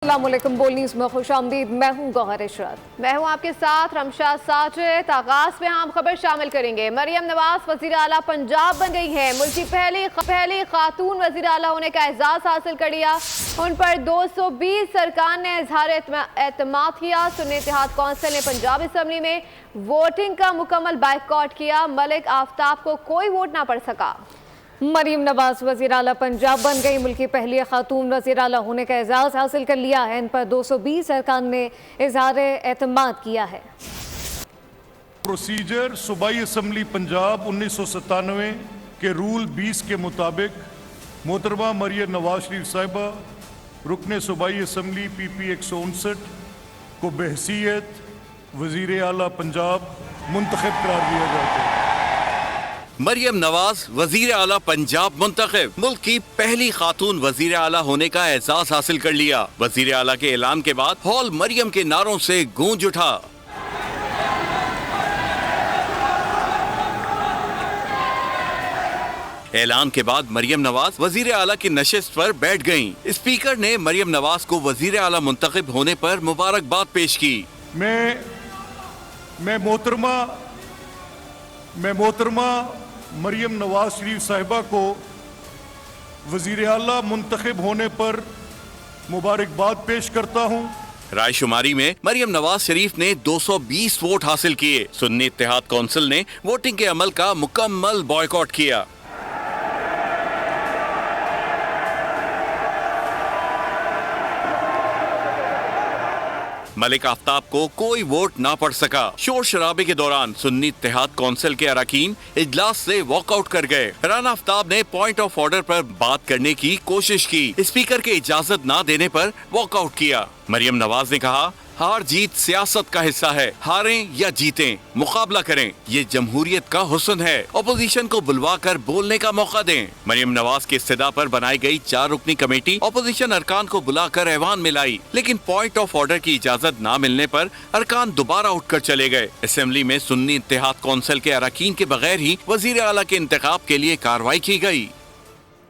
अस्सलाम वालेकुम। बोल न्यूज़ में खुशामदीद। मैं हूँ गौहर इशरत। मैं हूँ आपके साथ रमशा साजिद। आगाज में हम खबर शामिल करेंगे। मरियम नवाज वज़ीर आला पंजाब बन गई है। मुल्क की पहली खातून वज़ीर आला होने का एजाज़ हासिल कर लिया। उन पर 220 अरकान ने इजहार एतमाद किया। सुन्नी इत्तेहाद कौंसिल ने पंजाब असम्बली में वोटिंग का मुकम्मल बाइकआउट किया। मलिक आफ्ताब को कोई वोट ना पड़ सका। मरियम नवाज वज़ीर आला पंजाब बन गई। मुल्क की पहली खातून वज़ीर आला होने का एजाज़ हासिल कर लिया है। इन पर 220 अरकान ने इजहार एतमाद किया है। प्रोसीजर सूबाई असम्बली पंजाब 1997 के रूल 20 के मुताबिक मोहतरमा मरियम नवाज शरीफ साहिबा रुकन सूबाई असम्बली PP 159 को बहसीयत वज़ीर आला पंजाब मुंतखब करार दिया जाता है। मरियम नवाज वजीर आला पंजाब मुंतखब। मुल्क की पहली खातून वजीर आला होने का एहसास हासिल कर लिया। वजीर आला के ऐलान के बाद हॉल मरियम के नारों से गूंज उठा। ऐलान के बाद मरियम नवाज वजीर आला की नशिस्त पर बैठ गयीं। स्पीकर ने मरियम नवाज को वजीर आला मुंतखब होने पर मुबारकबाद पेश की। मैं मोहतरमा मरियम नवाज शरीफ साहिबा को वजीर आला मुंतखब होने पर मुबारकबाद पेश करता हूँ। रायशुमारी में मरियम नवाज शरीफ ने 220 वोट हासिल किए। सुन्नी इत्तेहाद कौंसिल ने वोटिंग के अमल का मुकम्मल बॉयकॉट किया। मलिक आफ्ताब को कोई वोट ना पड़ सका। शोर शराबे के दौरान सुन्नी इत्तेहाद कौंसिल के अरकान इजलास से वॉकआउट कर गए। राना आफ्ताब ने पॉइंट ऑफ ऑर्डर पर बात करने की कोशिश की। स्पीकर के इजाजत ना देने पर वॉकआउट किया। मरियम नवाज ने कहा, हार जीत सियासत का हिस्सा है। हारें या जीतें, मुकाबला करें, ये जमहूरियत का हुस्न है। ऑपोजिशन को बुलवा कर बोलने का मौका दें। मरियम नवाज की इस्तदा पर बनाई गई 4 रुकनी कमेटी ऑपोजिशन अरकान को बुलाकर ऐवान में लाई, लेकिन पॉइंट ऑफ ऑर्डर की इजाजत न मिलने पर अरकान दोबारा उठकर चले गए। असेंबली में सुन्नी इत्तेहाद कौंसिल के अरकान के बगैर ही वजीर आला के इंतखाब के लिए कार्रवाई की गई।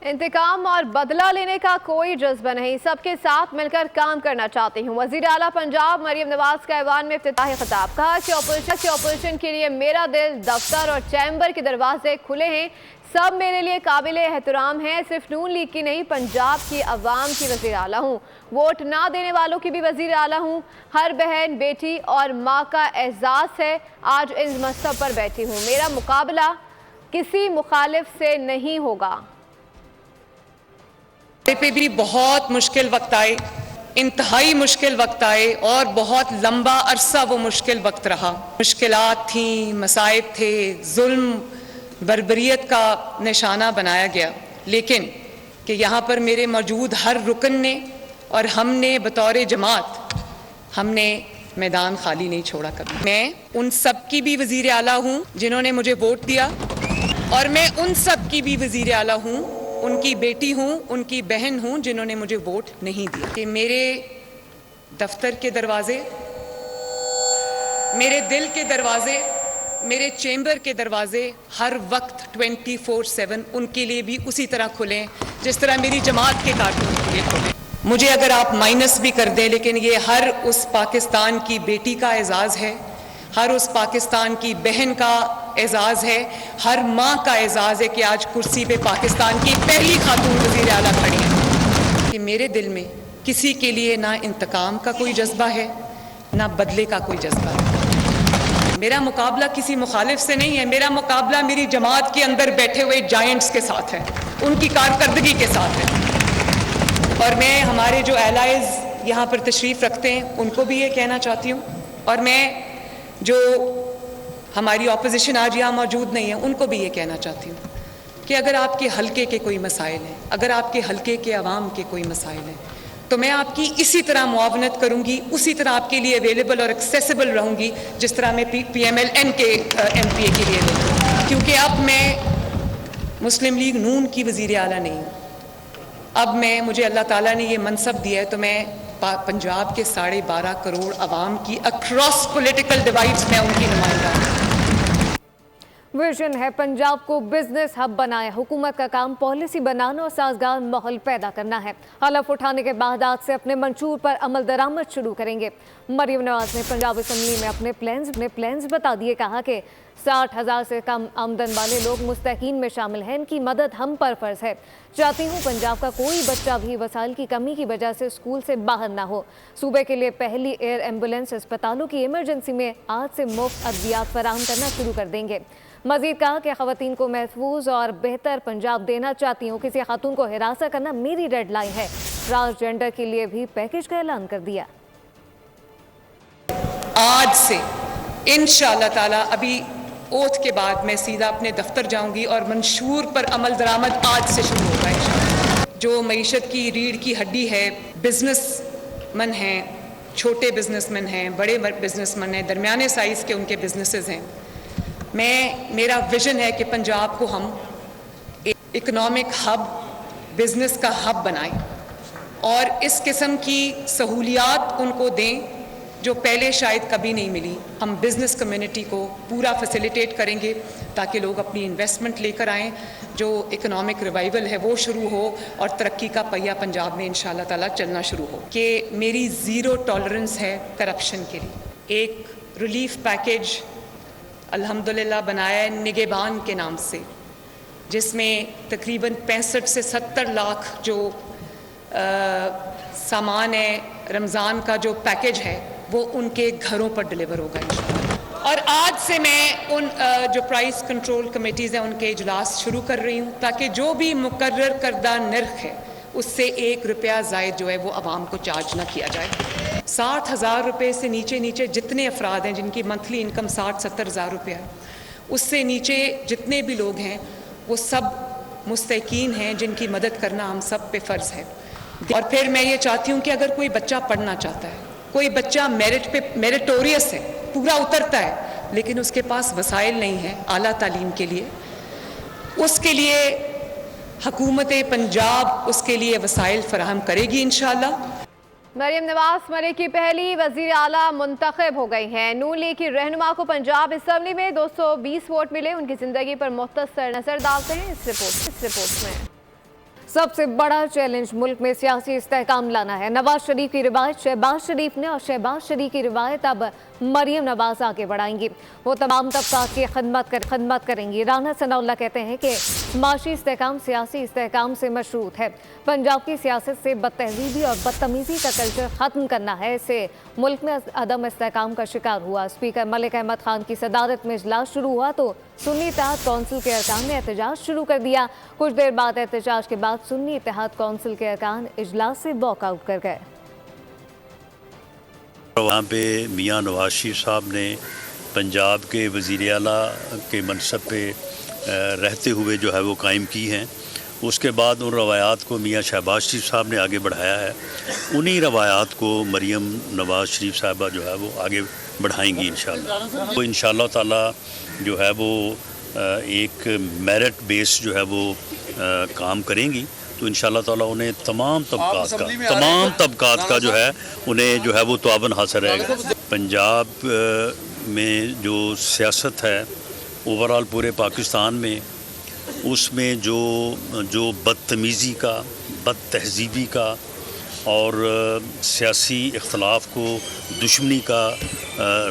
इंतकाम और बदला लेने का कोई जज्बा नहीं, सबके साथ मिलकर काम करना चाहती हूँ। वजीर आला पंजाब मरियम नवाज का ऐवान में इफ्तिताही खिताब। कहा कि ऑपोजिशन के लिए मेरा दिल, दफ्तर और चैम्बर के दरवाजे खुले हैं। सब मेरे लिए काबिल एहतराम हैं। सिर्फ नून लीग की नहीं, पंजाब की अवाम की वजीर आला हूँ। वोट ना देने वालों की भी वजीर आला हूँ। हर बहन, बेटी और माँ का एहसास है। आज इस मस्तब पर बैठी हूँ। मेरा मुकाबला किसी मुखालिफ से नहीं होगा। पे भी बहुत मुश्किल वक्त आए, इंतहाई मुश्किल वक्त आए और बहुत लंबा अरसा वो मुश्किल वक्त रहा। मुश्किलात थी, मसाइब थे, जुल्म बर्बरियत का निशाना बनाया गया, लेकिन कि यहाँ पर मेरे मौजूद हर रुकन ने और हमने बतौर जमात हमने मैदान खाली नहीं छोड़ा कभी। मैं उन सब की भी वजीर आला हूँ जिन्होंने मुझे वोट दिया, और मैं उन सब की भी वजीर आला हूँ, उनकी बेटी हूँ, उनकी बहन हूँ जिन्होंने मुझे वोट नहीं दिया। कि मेरे दफ्तर के दरवाजे, मेरे दिल के दरवाजे, मेरे चैम्बर के दरवाजे हर वक्त 24/7 उनके लिए भी उसी तरह खुले जिस तरह मेरी जमात के कारकुन के लिए खुले। मुझे अगर आप माइनस भी कर दें, लेकिन ये हर उस पाकिस्तान की बेटी का एजाज़ है, हर उस पाकिस्तान की बहन का एजाज़ है, हर माँ का एजाज़ है कि आज कुर्सी पे पाकिस्तान की पहली खातून वज़ीर आला खड़ी है। कि मेरे दिल में किसी के लिए ना इंतकाम का कोई जज्बा है, ना बदले का कोई जज्बा है। मेरा मुकाबला किसी मुखालिफ से नहीं है। मेरा मुकाबला मेरी जमात के अंदर बैठे हुए जायंट्स के साथ है, उनकी कारकर्दगी के साथ है। और मैं हमारे जो एलाइज यहाँ पर तशरीफ़ रखते हैं उनको भी ये कहना चाहती हूँ, और मैं जो हमारी ऑपोजिशन आज यहाँ मौजूद नहीं है उनको भी ये कहना चाहती हूँ कि अगर आपके हलके के कोई मसाइल हैं, अगर आपके हलके के अवाम के कोई मसाइल हैं, तो मैं आपकी इसी तरह मुआवनत करूँगी, उसी तरह आपके लिए अवेलेबल और एक्सेसिबल रहूँगी जिस तरह मैं PMLN के MPA के लिए रहूँ। क्योंकि अब मैं मुस्लिम लीग नून की वज़ीर आला नहीं हूँ। अब मुझे अल्लाह ताला ने ये मनसब दिया है, तो मैं पंजाब के 12.5 करोड़ अवाम की अक्रॉस पॉलिटिकल डिवाइड्स में उनकी नुमाइंदा। विजन है पंजाब को बिजनेस हब बनाए। हुकूमत का काम पॉलिसी बनाना और साजगार माहौल पैदा करना है। हलफ उठाने के बाद आज से अपने मंशूर पर अमल दरामद शुरू करेंगे। मरियम नवाज ने पंजाब असम्बली में अपने प्लान्स बता दिए। कहा कि 60,000 से कम आमदन वाले लोग मुस्तकीन में शामिल हैं। इनकी मदद हम पर फर्ज है। चाहती हूँ पंजाब का कोई बच्चा भी वसाइल की कमी की वजह से स्कूल से बाहर ना हो। सूबे के लिए पहली एयर एम्बुलेंस अस्पतालों की इमरजेंसी में आज से मुफ्त अद्वियात फराहम करना शुरू कर देंगे। मजीद कहा कि खवातीन को महफूज और बेहतर पंजाब देना चाहती हूँ। किसी खातून को हिरासत करना मेरी रेड लाइन है। ट्रांसजेंडर के लिए भी पैकेज का ऐलान कर दिया। आज से इंशाअल्लाह ताला अभी ओथ के बाद मैं सीधा अपने दफ्तर जाऊंगी और मंशूर पर अमल दरामद आज से शुरू होगा इंशाअल्लाह। जो मईशत की रीढ़ की हड्डी है, बिजनेसमैन हैं, छोटे बिजनेसमैन हैं, बड़े बिजनेसमैन हैं, दरमियाने साइज़ के उनके बिजनेसेस हैं। मेरा विजन है कि पंजाब को हम इकोनॉमिक हब, बिजनेस का हब बनाएं और इस किस्म की सहूलियात उनको दें जो पहले शायद कभी नहीं मिली। हम बिजनेस कम्युनिटी को पूरा फैसिलिटेट करेंगे ताकि लोग अपनी इन्वेस्टमेंट लेकर आएँ, जो इकोनॉमिक रिवाइवल है वो शुरू हो और तरक्की का पहिया पंजाब में इंशाअल्लाह ताला चलना शुरू हो। कि मेरी ज़ीरो टॉलरेंस है करप्शन के लिए। एक रिलीफ पैकेज अल्हम्दुलिल्लाह बनाया है निगहबान के नाम से, जिसमें तकरीबन 65 से 70 लाख जो सामान है, रमज़ान का जो पैकेज है वो उनके घरों पर डिलीवर होगा इंशाअल्लाह। और आज से मैं उन जो प्राइस कंट्रोल कमेटीज़ हैं उनके इजलास शुरू कर रही हूँ ताकि जो भी मुकर्रर करदा नर्ख है उससे 1 रुपया ज़ायद जो है वो आवाम को चार्ज ना किया जाए। 60,000 रुपये से नीचे जितने अफराद हैं जिनकी मंथली इनकम 60-70 हज़ार रुपया है, उससे नीचे जितने भी लोग हैं वो सब मुस्तकीन हैं जिनकी मदद करना हम सब पे फ़र्ज़ है। और फिर मैं ये चाहती हूँ कि अगर कोई बच्चा पढ़ना चाहता है, कोई बच्चा मेरिटोरियस है, पूरा उतरता है, लेकिन उसके पास वसाइल नहीं है आला तालीम के लिए, उसके लिए हुकूमत पंजाब उसके लिए वसाइल फराहम करेगी इंशाअल्लाह। मरियम नवाज मलिक की पहली वज़ीर आला मुंतखब हो गई हैं। नून लीग की रहनुमा को पंजाब असम्बली में 220 वोट मिले। उनकी ज़िंदगी पर मुख्तसर नजर डालते हैं इस रिपोर्ट में। सबसे बड़ा चैलेंज मुल्क में सियासी इस्तेहकाम लाना है। नवाज शरीफ की रिवायत शहबाज शरीफ ने और शहबाज शरीफ की रिवायत अब मरियम नवाज आगे बढ़ाएंगी। वो तमाम तबका की खदमत करेंगी। राना सनाउल्लाह कहते हैं कि माशी इस्तेहकाम सियासी इस्तेहकाम से मशरूत है। पंजाब की सियासत से बदतहजीबी और बदतमीज़ी का कल्चर ख़त्म करना है। इससे मुल्क में अदम इस्तेहकाम का शिकार हुआ। स्पीकर मलिक अहमद खान की सदारत में इजलास शुरू हुआ तो सुन्नी इत्तेहाद कौंसिल के अरकान ने एहतजाज शुरू कर दिया। कुछ देर बाद एहतजाज के बाद सुन्नी इत्तेहाद कौंसिल के अरकान इजलास से वॉकआउट कर गए। वहाँ पे मियाँ नवाज शरीफ साहब ने पंजाब के वज़ीर आला के मनसब पे रहते हुए जो है वो कायम की हैं। उसके बाद उन रवायात को मियाँ शहबाज शरीफ साहब ने आगे बढ़ाया है। उन्हीं रवायात को मरियम नवाज शरीफ साहबा जो है वो आगे बढ़ाएंगी इंशाअल्लाह। तो इंशाअल्लाह ताला जो है वो एक मेरिट बेस जो है वो काम करेंगी। तो इंशाअल्लाह ताला उन्हें तमाम तबकात का जो है उन्हें जो है वो तवाबन हासिल रहेगा। पंजाब में जो सियासत है ओवरऑल पूरे पाकिस्तान में, उसमें जो बदतमीज़ी का, बदतहजीबी का और सियासी इख्तलाफ को दुश्मनी का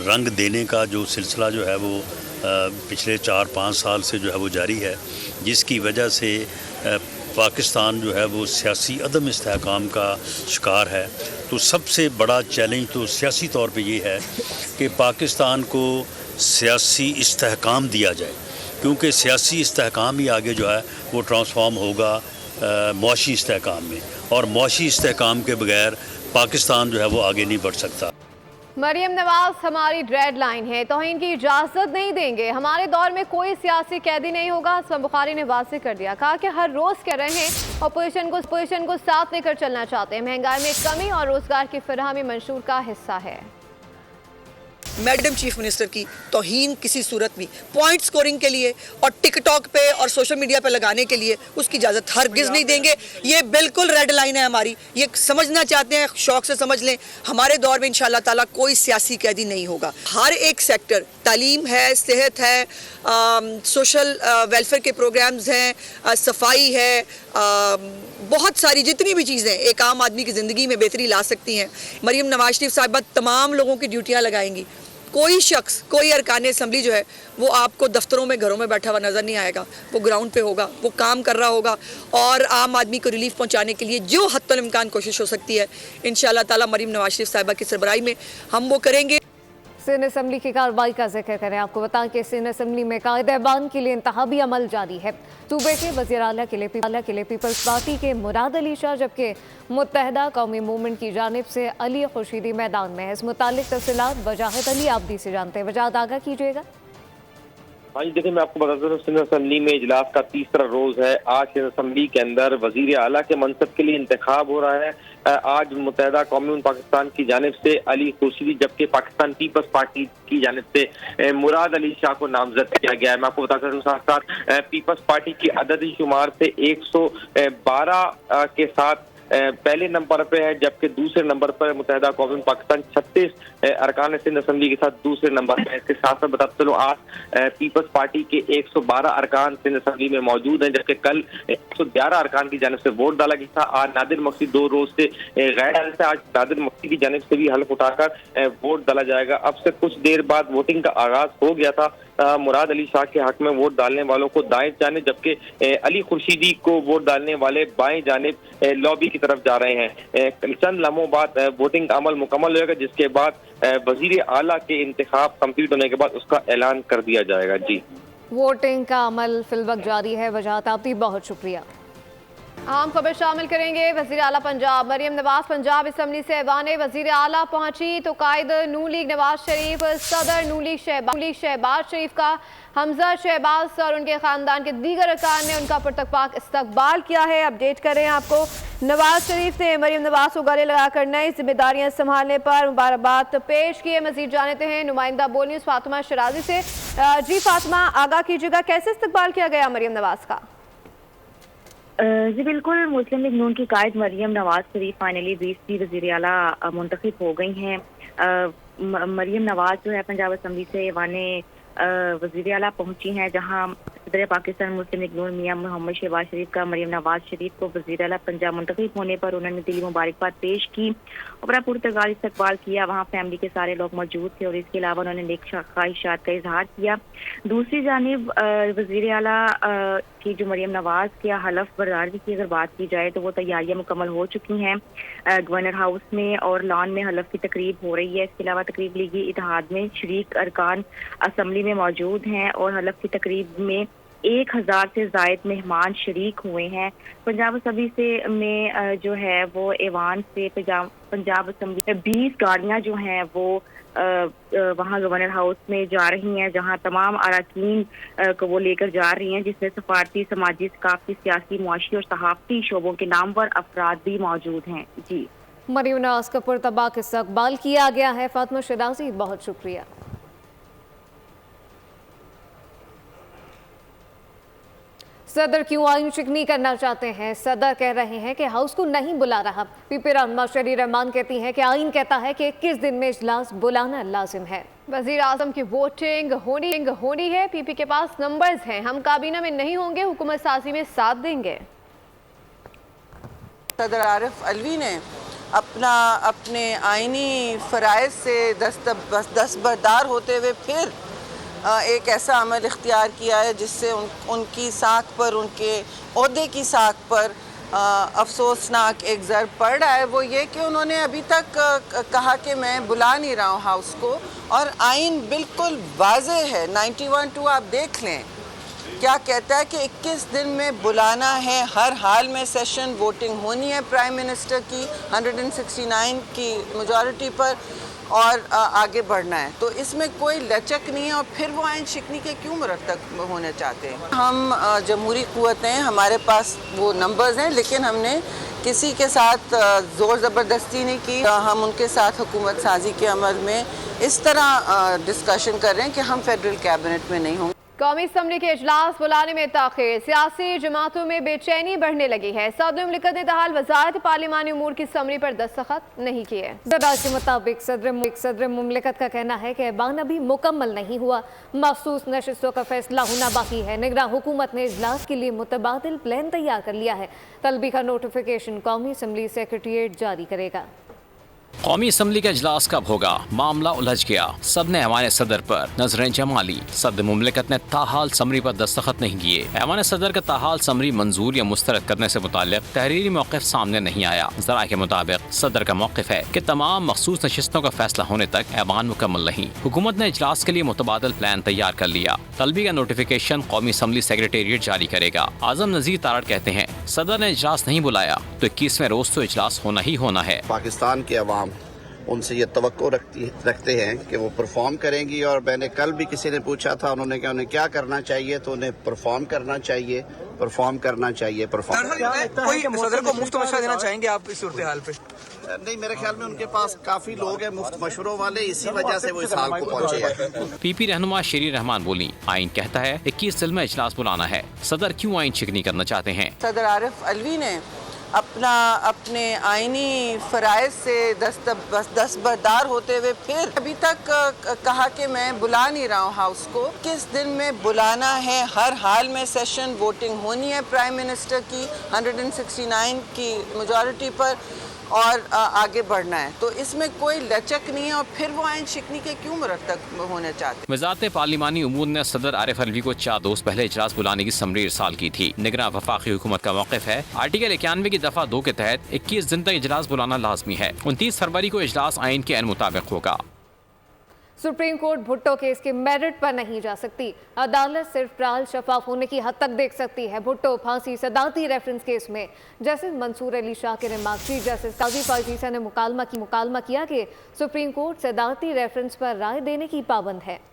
रंग देने का जो सिलसिला जो है वो पिछले 4-5 साल से जो है वो जारी है, जिसकी वजह से पाकिस्तान जो है वो सियासी अदम इस्तेहकाम का शिकार है। तो सबसे बड़ा चैलेंज तो सियासी तौर पे ये है कि पाकिस्तान को सियासी इस्तेहकाम दिया जाए, क्योंकि सियासी इस्तेहकाम ही आगे जो है वो ट्रांसफॉर्म होगा मुआशी इस्तेहकाम में, और मुआशी इस्तेहकाम के बगैर पाकिस्तान जो है वो आगे नहीं बढ़ सकता। मरियम नवाज हमारी रेड लाइन है, तौहीन की इजाज़त नहीं देंगे। हमारे दौर में कोई सियासी कैदी नहीं होगा, असलम बुखारी ने वाज़ेह कर दिया। कहा कि हर रोज़ कह रहे हैं अपोजिशन को साथ लेकर चलना चाहते हैं। महंगाई में कमी और रोज़गार की फराहमी मंशूर का हिस्सा है। मैडम चीफ मिनिस्टर की तौहीन किसी सूरत भी पॉइंट स्कोरिंग के लिए और टिकटॉक पे और सोशल मीडिया पे लगाने के लिए उसकी इजाज़त हरगिज़ नहीं देंगे। ये बिल्कुल रेड लाइन है हमारी, ये समझना चाहते हैं शौक से समझ लें। हमारे दौर में इंशाल्लाह ताला कोई सियासी कैदी नहीं होगा। हर एक सेक्टर, तालीम है, सेहत है, सोशल वेलफेयर के प्रोग्राम्स हैं, सफाई है, बहुत सारी जितनी भी चीज़ें एक आम आदमी की ज़िंदगी में बेहतरी ला सकती हैं। मरीम नवाज शरीफ साहिबा तमाम लोगों की ड्यूटियाँ लगाएंगी। कोई शख्स, कोई अरकान असम्बली जो है वो आपको दफ्तरों में, घरों में बैठा हुआ नज़र नहीं आएगा। वो ग्राउंड पे होगा, वो काम कर रहा होगा और आम आदमी को रिलीफ पहुंचाने के लिए जो हद्दुल इम्कान कोशिश हो सकती है इंशाअल्लाह ताला मरीम नवाज शरीफ साहिबा की सरबराही में हम वो करेंगे। सिंध असम्बली की कार्रवाई का जिक्र करें, आपको बताएं कि सिंध असम्बली में कायदे-ए-बान के लिए इंतखाबी अमल जारी है। सूबे के वज़ीर आला के लिए पीपल्स पार्टी के मुराद अली शाह, जबकि मुत्तहदा कौमी मूवमेंट की जानिब से अली खुर्शीदी मैदान में है। इस मुतालिक तफसीलात वजाहत अली आबदी से जानते हैं। वजाहत आगाह कीजिएगा। हाँ जी, देखिए मैं आपको बताता हूँ, सिंध असम्बली में इजलास का तीसरा रोज है। आज सिंध असम्बली के अंदर वजीर आला के मनसब के लिए इंतखाब हो रहा है। आज मुत्तहदा कौमी पाकिस्तान की जानिब से अली खुर्शीदी, जबकि पाकिस्तान पीपल्स पार्टी की जानिब से मुराद अली शाह को नामजद किया गया है। मैं आपको बताता हूँ साथ साथ पीपल्स पार्टी की अददी शुमार से 112 के साथ पहले नंबर पे है, जबकि दूसरे नंबर पर मुत्तहदा कौमी पाकिस्तान 36 अरकान सिंध असम्बली के साथ दूसरे नंबर पे है। इसके साथ साथ बताते चलो आज पीपल्स पार्टी के 112 अरकान सिंध असम्बली में मौजूद हैं, जबकि कल 111 अरकान की जानिब से वोट डाला गया था। आज नादिर मक्सी 2 रोज से गैर हाजिर थे। आज नादिर मक्सी की जानिब से भी हल्फ उठाकर वोट डाला जाएगा। अब से कुछ देर बाद वोटिंग का आगाज हो गया था। मुराद अली शाह के हक में वोट डालने वालों को दाएं जानिब, जबकि अली खुर्शीदी को वोट डालने वाले बाएं जानिब लॉबी की तरफ जा रहे हैं। चंद लम्हों बाद वोटिंग का अमल मुकम्मल होगा, जिसके बाद वजीर आला के इंतखाब कंप्लीट होने के बाद उसका ऐलान कर दिया जाएगा। जी, वोटिंग का अमल फिलवक्त जारी है। वजाहत आपकी बहुत शुक्रिया। आम खबर शामिल करेंगे। वज़ीर आला पंजाब मरियम नवाज पंजाब असम्बली से ऐवान वज़ीर आला पहुंची तो कायद नून लीग नवाज शरीफ, सदर नून लीग शहबाज शरीफ का हमजा शहबाज और उनके ख़ानदान के दीगर अरकान ने उनका पुरतकपाक इस्तकबाल किया है। अपडेट करें आपको, नवाज शरीफ ने मरियम नवाज को गले लगाकर नई जिम्मेदारियां संभालने पर मुबारकबाद पेश किए। मजीद जानते हैं नुमाइंदा बोल न्यूज़ फातिमा शराजी से। जी फातिमा, आगाह कीजिएगा, कैसे इस्तकबाल किया गया मरियम नवाज का? जी बिल्कुल, मुस्लिम लीग नून की कायद मरियम नवाज शरीफ फाइनली 20वीं वज़ीर आला मुंतखब हो गई हैं। मरियम नवाज जो है पंजाब असम्बली से ऐवाने वज़ीर आला पहुंची हैं, जहां सदर पाकिस्तान मुस्लिम लीग नून मियां मोहम्मद शहबाज शरीफ का मरियम नवाज शरीफ को वज़ीर आला पंजाब मुंतखब होने पर उन्होंने दिली मुबारकबाद पेश की और बड़ा पुरतगाल इस्तकबाल किया। वहाँ फैमिली के सारे लोग मौजूद थे और इसके अलावा उन्होंने नेक ख्वाहिशात का इजहार किया। दूसरी जानिब वज़ीर आला की जो मरियम नवाज के हलफ बरदारी की अगर बात की जाए तो वो तैयारियां मुकम्मल हो चुकी हैं। गवर्नर हाउस में और लॉन में हलफ की तकरीब हो रही है। इसके अलावा तकरीब लीगी इत्तेहाद में शरीक अरकान असम्बली में मौजूद हैं और हलफ की तकरीब में 1000 से ज़ायद मेहमान शरीक हुए हैं। पंजाब असम्बली से में जो है वो ऐवान से पंजाब असम्बली में 20 गाड़ियाँ जो हैं वो वहाँ गवर्नर हाउस में जा रही हैं, जहाँ तमाम अरकान को वो लेकर जा रही हैं, जिसमें सफारती, समाजी, सकाफती, सियासी, मुआशी और सहाफ़ती शोबों के नामवर अफराद भी मौजूद हैं। जी, मरियम नवाज का पुरतबाक इस्तकबाल किया गया है। फातिमा शराजी, बहुत शुक्रिया। सदर क्यों आइन चिकनी करना चाहते हैं? सदर कह रहे हैं कि हाउस को नहीं बुला रहा। पीपी रहनुमा शरी रहमान कहती हैं कि आइन कहता है कि 21 दिन में इजलास बुलाना लाजिम है। वज़ीर आज़म की वोटिंग होनी है। पीपी के पास नंबर्स हैं। हम काबीना में नहीं होंगे, हुकूमत साजी में साथ देंगे। सदर आरिफ अलवी ने अपने आइनी फ़राइज़ से दस्तबरदार होते हुए फिर एक ऐसा अमल इख्तियार किया है जिससे उनकी साख पर, उनके ओहदे की साख पर अफसोसनाक एक ज़र्ब पड़ रहा है। वो ये कि उन्होंने अभी तक कहा कि मैं बुला नहीं रहा हूँ हाउस को, और आइन बिल्कुल वाज़े है। 91(2) आप देख लें क्या कहता है कि 21 दिन में बुलाना है, हर हाल में सेशन, वोटिंग होनी है प्राइम मिनिस्टर की 169 की मेजॉरिटी पर, और आगे बढ़ना है। तो इसमें कोई लचक नहीं है। और फिर वो आइन शिकनी के क्यों मुरतब होने चाहते हैं? हम जमहूरी क़ुव्वत हैं, हमारे पास वो नंबर्स हैं, लेकिन हमने किसी के साथ ज़ोर ज़बरदस्ती नहीं की। हम उनके साथ हुकूमत साजी के अमल में इस तरह डिस्कशन कर रहे हैं कि हम फेडरल कैबिनेट में नहीं होंगे। कौमी असम्बली के इजलास बुलाने में ताखिर, सियासी जमातों में बेचैनी बढ़ने लगी है। सदर मुमलिकत ने ताहाल वजारत पार्लिमानी उमूर की समरी पर दस्तखत नहीं किए। सदर के मुताबिक सदर मुमलिकत का कहना है कि ऐवान अभी मुकम्मल नहीं हुआ, मखसूस नशिस्तों का फैसला होना बाकी है। निगरान हुकूमत ने इजलास के लिए मुतबादिल प्लान तैयार कर लिया है। तलबी का नोटिफिकेशन कौमी असम्बली सेक्रेटरीट जारी करेगा। कौमी असम्बली का इजलास कब होगा, मामला उलझ गया। सब ने ऐवान सदर पर नजरें जमा ली। सदर मुमलिकत ने ताहाल समरी पर दस्तखत नहीं किए। ऐवान सदर का ताहाल समरी मंजूर या मुस्तरद करने से मुताल्लिक तहरीरी मौक़िफ़ सामने नहीं आया। ज़राए के मुताबिक सदर का मौक़िफ़ है कि तमाम मखसूस नशिस्तों का फैसला होने तक ऐवान मुकम्मल नहीं। हुकूमत ने इजलास के लिए मुतबादिल प्लान तैयार कर लिया। तलबी का नोटिफिकेशन कौमी असम्बली सेक्रेटेरिएट जारी करेगा। आज़म नज़ीर तारड़ कहते हैं, सदर ने इजलास नहीं बुलाया तो 21वें रोज तो इजलास होना ही होना है। पाकिस्तान के अवाम उनसे ये तवक्को रखते हैं कि वो परफॉर्म करेंगी। और मैंने कल भी किसी ने पूछा था, उन्होंने कहा उन्हें क्या करना चाहिए, तो उन्हें परफॉर्म करना चाहिए, परफॉर्म करना चाहिए। कोई सदर को मुफ्त मशवरा देना चाहेंगे आप इस सूरत हाल पे? नहीं, मेरे ख्याल में उनके पास काफी लोग हैं मुफ्त मशवरों वाले, इसी वजह से वो इस हाल को पहुंचे हैं। पीपी रहनुमा शेरी रहमान बोली, आइन कहता है 21 दिल में इजलास बुलाना है। सदर क्यों आइन शिकनी करना चाहते हैं? सदर आरिफ अलवी ने अपने आइनी फ़राइज़ से दस्तबरदार होते हुए फिर अभी तक कहा कि मैं बुला नहीं रहा हूँ हाउस को। किस दिन में बुलाना है, हर हाल में सेशन वोटिंग होनी है प्राइम मिनिस्टर की 169 की मेजॉरिटी पर और आगे बढ़ना है। तो इसमें कोई लचक नहीं है और फिर वो आइन शिकनी के क्यों मुरतब होने चाहते हैं। वज़ारत पार्लिमानी उमूर ने सदर आरिफ अलवी को 4 रोज पहले इजलास बुलाने की समरी इरसाल की थी। निगरान वफाकी हुकूमत का मौक़िफ़ है, आर्टिकल 91 की दफ़ा 2 के तहत 21 दिन तक इजलास बुलाना लाजमी है। 29 फरवरी को इजलास आइन के मुताबिक होगा। सुप्रीम कोर्ट भुट्टो केस के मेरिट पर नहीं जा सकती। अदालत सिर्फ ट्रायल शफाफ होने की हद तक देख सकती है। भुट्टो फांसी सदारती रेफरेंस केस में जस्टिस मंसूर अली शाह के रिमार्क चीफ जस्टिस काजी फायजीसा ने मुकालमा किया कि सुप्रीम कोर्ट सदारती रेफरेंस पर राय देने की पाबंद है।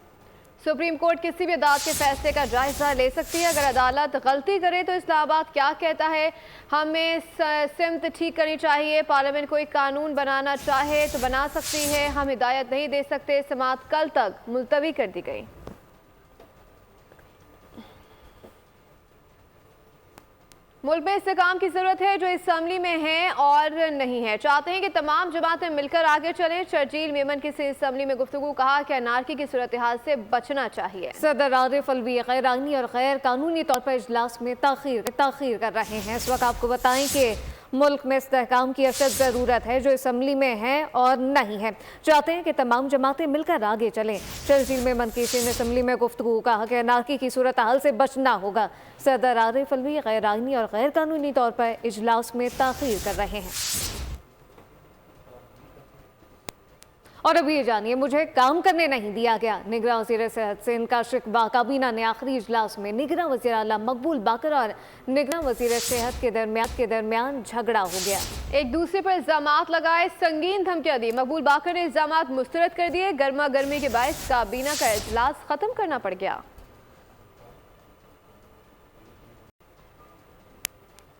सुप्रीम कोर्ट किसी भी अदालत के फैसले का जायजा ले सकती है। अगर अदालत गलती करे तो इस्लामाबाद क्या कहता है, हमें सिमत ठीक करनी चाहिए। पार्लियामेंट कोई कानून बनाना चाहे तो बना सकती है, हम हिदायत नहीं दे सकते। समाअत कल तक मुलतवी कर दी गई। मुल्क में इस्तेकाम की जरूरत है जो असम्बली में है और नहीं है। चाहते हैं कि तमाम जमातें मिलकर आगे चलें। शर्जील मेमन की से असम्बली में गुफ्तगू, कहा कि अनारकी की सूरत हाल से बचना चाहिए। सदर आरिफ अलवी गैर आइनी और गैर कानूनी तौर पर इजलास में ताखीर कर रहे हैं। इस वक्त आपको बताएं कि मुल्क में इस्तेहकाम की अशद ज़रूरत है जो असम्बली में है और नहीं है। चाहते हैं कि तमाम जमातें मिलकर आगे चलें। शर्जील मेमन की ने असम्बली में गुफ्तगू, कहा कि अनारकी की सूरत हाल से बचना होगा। सदर आरिफ अलवी गैर आइनी और गैर कानूनी तौर पर इजलास में ताखीर कर रहे हैं। और अभी ये जानिए, मुझे काम करने नहीं दिया गया। निगरान वज़ीर सेहत से इनका शिकवा। काबीना ने आखिरी इजलास में निगरान वज़ीर आला मकबूल बाकर और निगरान वज़ीर सेहत के दरमियान झगड़ा हो गया। एक दूसरे पर इल्ज़ामात लगाए, संगीन धमकियां दी। मकबूल बाकर ने इल्ज़ामात मुस्तरद कर दिए। गर्मा गर्मी के बायस काबीना का इजलास खत्म करना पड़ गया।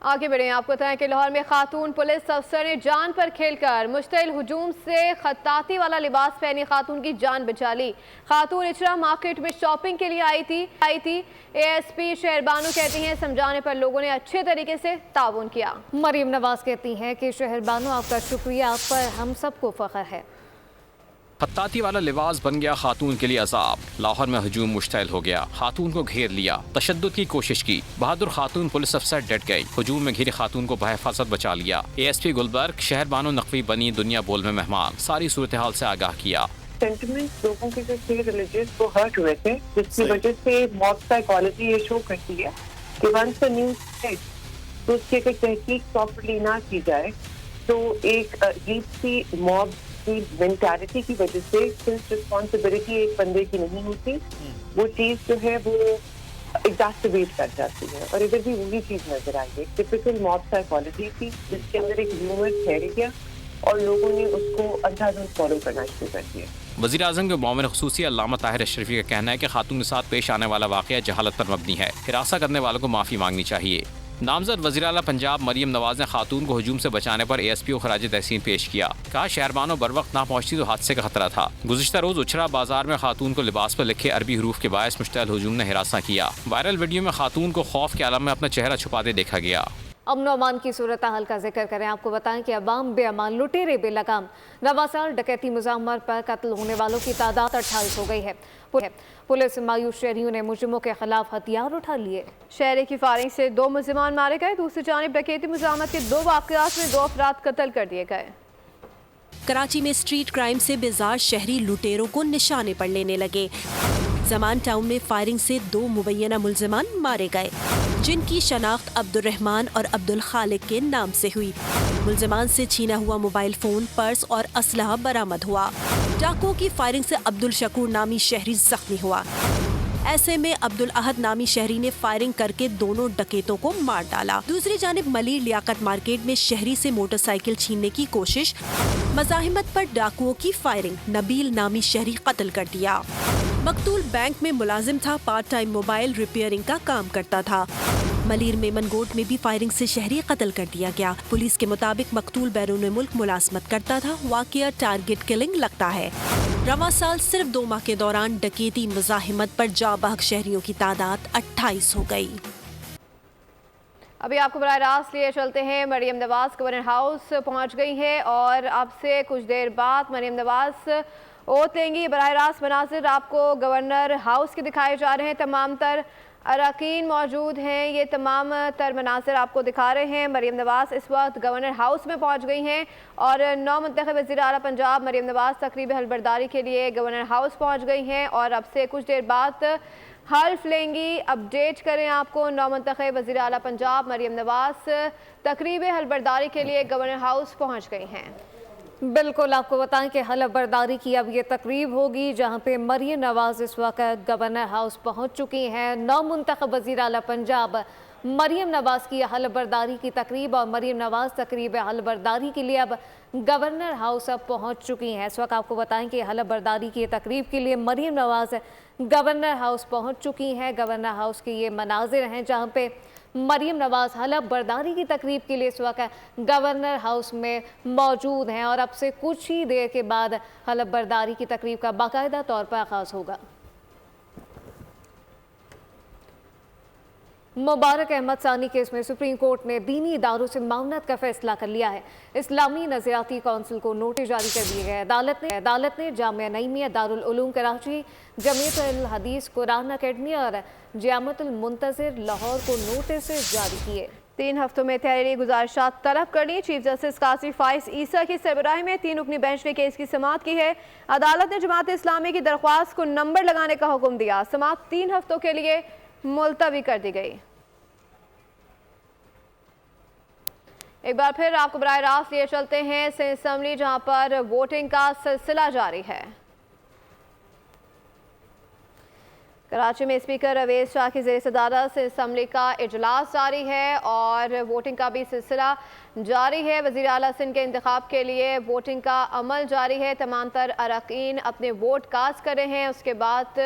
आगे बढ़े, आपको बताएं कि लाहौर में खातून पुलिस अफसर ने जान पर खेलकर मुश्तइल हुजूम से खत्ताती वाला लिबास पहनी खातून की जान बचा ली। खातून इचरा मार्केट में शॉपिंग के लिए आई थी। ASP शहरबानो कहती हैं, समझाने पर लोगों ने अच्छे तरीके से ताउन किया। मरियम नवाज कहती हैं कि शहरबानो आपका शुक्रिया, आप पर हम सबको फख्र है। खत्ताती वाला लिबास बन गया खातून के लिए अजाब। लाहौर में हजूम मुश्तइल हो गया, खातून को घेर लिया, तशद्दुद की कोशिश की। बहादुर खातून पुलिस अफसर डट गई, हजूम में घिरी खातून को बहिफाजत बचा लिया। ASP गुलबर्ग शहरबानो नकवी बनी दुनिया बोल में मेहमान, सारी सूरत हाल से आगाह किया। सेंटिमेंट्स लोगों के जो थे रिलीजियस वो हर्ट हुए थे, जिसकी वजह से मॉब साइकोलॉजी ये शो करती है कि वंस द न्यूज़ हिट तो उसकी अगर तहकीक प्रॉपर्ली ना की जाए तो एक अजीब सी मॉब की मेंटालिटी की वजह से सिर्फ रिस्पॉन्सिबिलिटी एक बंदे की नहीं होती, वो चीज़ जो है वो एग्जैस्परेट कर जाती है। और इधर भी वही चीज़ नजर आई है, टिपिकल मॉब साइकोलॉजी थी जिसके अंदर एक ह्यूमर ठहर गया और लोगों ने उसको अंधाधुंध फॉलो करना शुरू कर दिया। वज़ीर आज़म के मोमिन ख़ुसूसी अल्लामा ताहिर अशरफी का कहना है कि खातून के साथ पेश आने वाला वाक़या जहालत पर मबनी है। हिरासा करने वालों को माफ़ी मांगनी चाहिए। नामजद वज़ीर-ए-आला पंजाब मरियम नवाज ने खातून को हजूम से बचाने पर ASP को खराज तहसीन पेश किया। कहा शहरबानों बर वक्त ना पहुंचती तो हादसे का खतरा था। गुज़िश्ता रोज उछरा बाजार में खातून को लिबास पर लिखे अरबी हरूफ के बायस मुश्तअल हजूम ने हिरासा किया। वायरल वीडियो में खातून को खौफ के आलम में अपना चेहरा छुपाते देखा गया। अमन अमान की सूरत हाल का जिक्र करें। आपको बताएं कि अवाम बेअमान लुटेरे बेलगाम नवासार डकैती मुज़म्मर पर कत्ल होने वालों की तादाद 28 हो गई है। पुलिस मायूस शहरियों ने मुजरिमों के खिलाफ हथियार उठा लिए। शहर की फायरिंग से 2 मुलजिमान मारे गए। दूसरी जानिब डकैती मुज़ामत के 2 वाक़यात में 2 अफराद कत्ल कर दिए गए। कराची में स्ट्रीट क्राइम से बेजार शहरी लुटेरों को निशाने पर लेने लगे। जमान टाउन में फायरिंग से 2 मुबैना मुलजिमान मारे गए, जिनकी शनाख्त अब्दुर्रहमान और अब्दुल खालिक के नाम से हुई। मुलजिमान से छीना हुआ मोबाइल फोन, पर्स और असलहा बरामद हुआ। डाकुओं की फायरिंग से अब्दुल शकूर नामी शहरी जख्मी हुआ। ऐसे में अब्दुल अहद नामी शहरी ने फायरिंग करके दोनों डकैतों को मार डाला। दूसरी जानिब मलिर लियाकत मार्केट में शहरी से मोटरसाइकिल छीनने की कोशिश, मज़ाहिमत पर डाकुओं की फायरिंग, नबील नामी शहरी कत्ल कर दिया। मकतूल बैंक में मुलाजिम था, पार्ट टाइम मोबाइल रिपेयरिंग का काम करता था। मलिर मेमनगोट में भी फायरिंग से शहरी कत्ल कर दिया गया। पुलिस के मुताबिक मकतूल बैरून मुल्क मुलाजमत करता था। वाक़या टारगेट किलिंग लगता है। रवां साल सिर्फ 2 माह के दौरान डकैती मुज़ाहिमत पर जाबाग शहरियों की तादाद 28 हो गई। अभी आपको बराह रास्त लिए चलते हैं। मरियम नवाज गवर्नर हाउस पहुंच गई है और अब से कुछ देर बाद मरियम नवाज ओथ लेंगी। बराह रास्त मनाजिर आपको गवर्नर हाउस के दिखाए जा रहे हैं। तमाम तर अरकान मौजूद हैं। ये तमाम तर मनाजिर आपको दिखा रहे हैं। मरियम नवाज इस वक्त गवर्नर हाउस में पहुंच गई हैं और नौ मुंतखब वज़ीर आला पंजाब मरियम नवाज तकरीब हलबरदारी के लिए गवर्नर हाउस पहुंच गई हैं और अब से कुछ देर बाद हल्फ लेंगी। अपडेट करें आपको, नौ मुंतखब वज़ीर आला पंजाब मरियम नवाज तकरीब हलबरदारी के लिए गवर्नर हाउस पहुँच गई हैं। बिल्कुल, आपको बताएं कि हलफ बर्दारी की अब ये तकरीब होगी जहां पे मरियम नवाज इस वक्त गवर्नर हाउस पहुंच चुकी हैं। नौ मुंतखब वज़ीर आला पंजाब मरियम नवाज की हलफ बर्दारी की तकरीब और मरियम नवाज तकरीब हलफ बर्दारी के लिए अब गवर्नर हाउस अब पहुंच चुकी हैं। इस वक्त आपको बताएं कि हलफ बर्दारी की तकरीब के लिए मरियम नवाज गवर्नर हाउस पहुँच चुकी हैं। गवर्नर हाउस के ये मनाजिर हैं जहाँ पे मरियम नवाज हलफ बर्दारी की तकरीब के लिए इस वक्त गवर्नर हाउस में मौजूद हैं और अब से कुछ ही देर के बाद हलफ बर्दारी की तकरीब का बाकायदा तौर पर आगाज होगा। मुबारक अहमद सानी केस में सुप्रीम कोर्ट ने दीनी इदारों से मामलत का फैसला कर लिया है। इस्लामी नज़रियाती काउंसिल को नोटिस जारी कर दिए गए। अदालत ने जामिया नईमिया, दारुल उलूम कराची, जमीयत अल हदीस कुरान अकेडमी और जामियतुल मुंतज़िर लाहौर को नोटिस जारी किए। 3 हफ्तों में तहरीरी गुजारिशात तलब करनी। चीफ जस्टिस काजी फाइज ईसा की सरबराही में 3 रुकनी बेंच ने केस की समाअत की है। अदालत ने जमात इस्लामी की दरख्वास्त को नंबर लगाने का हुक्म दिया। समाअत 3 हफ्तों के लिए मुलतवी कर दी गई। एक बार फिर आपको बराह रास्त लिए चलते हैं सिंध असम्बली जहां पर वोटिंग का सिलसिला जारी है। कराची में स्पीकर अवेज शाह की ज़ेर सदारत सिंध असम्बली का इजलास जारी है और वोटिंग का भी सिलसिला जारी है। वज़ीर आला सिंध के इंतखाब के लिए वोटिंग का अमल जारी है। तमाम तर अरकान अपने वोट कास्ट कर रहे हैं। उसके बाद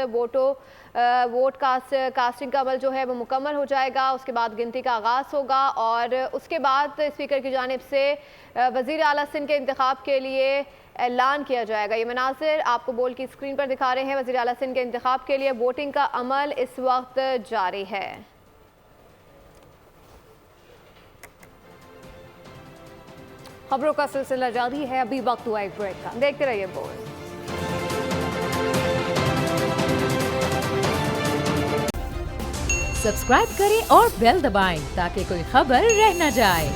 वोट कास्टिंग का अमल जो है वो मुकम्मल हो जाएगा। उसके बाद गिनती का आगाज़ होगा और उसके बाद स्पीकर की जानिब से वज़ीर आला सिंध के इंतखाब के लिए ऐलान किया जाएगा। ये मनासिर आपको बोल की स्क्रीन पर दिखा रहे हैं। वज़ीर आला सिंध के इंतखाब के लिए वोटिंग का अमल इस वक्त जारी है। खबरों का सिलसिला जारी है। अभी वक्त हुआ एक ब्रेक का, देखते रहिए बोल। सब्सक्राइब करें और बेल दबाएं ताकि कोई खबर रह न जाए।